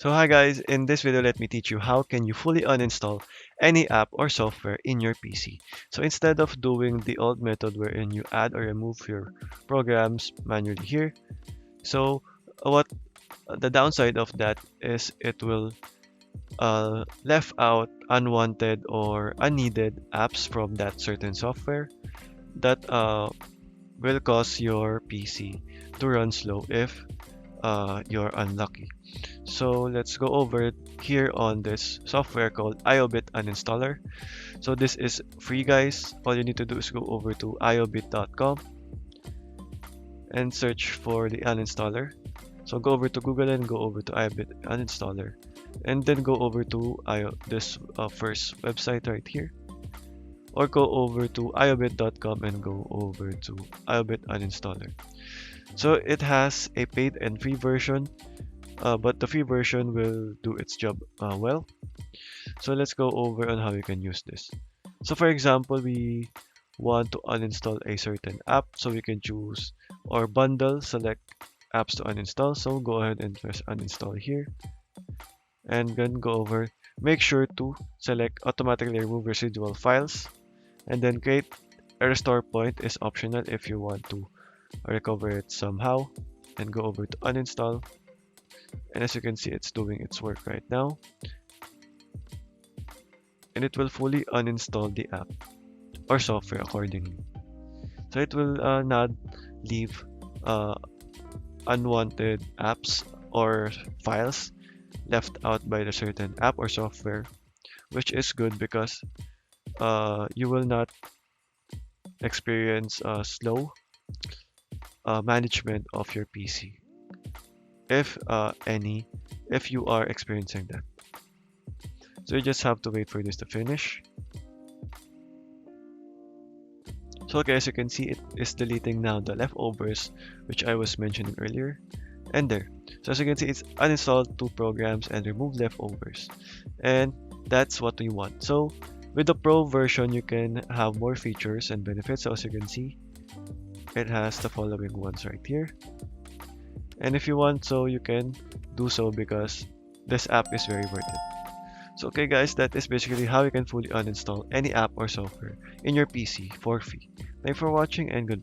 So hi guys, in this video let me teach you how can you fully uninstall any app or software in your PC. So instead of doing the old method wherein you add or remove your programs manually here, so what the downside of that is it will left out unwanted or unneeded apps from that certain software that will cause your PC to run slow if you're unlucky. So let's go over here on this software called iobit uninstaller. So this is free guys. All you need to do is go over to iobit.com and search for the uninstaller. So go over to Google and go over to iobit uninstaller and then go over to this first website right here, or go over to iobit.com and go over to iobit uninstaller. So it has a paid and free version, but the free version will do its job well. So let's go over on how you can use this. So for example, we want to uninstall a certain app, so we can choose or bundle, select apps to uninstall. So go ahead and press uninstall here and then go over. Make sure to select automatically remove residual files and then create a restore point is optional if you want to recover it somehow. And go over to uninstall, and as you can see it's doing its work right now, and it will fully uninstall the app or software accordingly. So it will not leave uh, unwanted apps or files left out by the certain app or software, which is good because you will not experience slow management of your PC if if you are experiencing that. So you just have to wait for this to finish. So okay, as you can see, it is deleting now the leftovers which I was mentioning earlier. And there. So as you can see, it's uninstalled two programs and remove leftovers. And that's what we want. So with the Pro version, you can have more features and benefits. So as you can see, it has the following ones right here. And if you want, so you can do so because this app is very worth it. So okay guys, that is basically how you can fully uninstall any app or software in your PC for free. Thanks for watching and goodbye.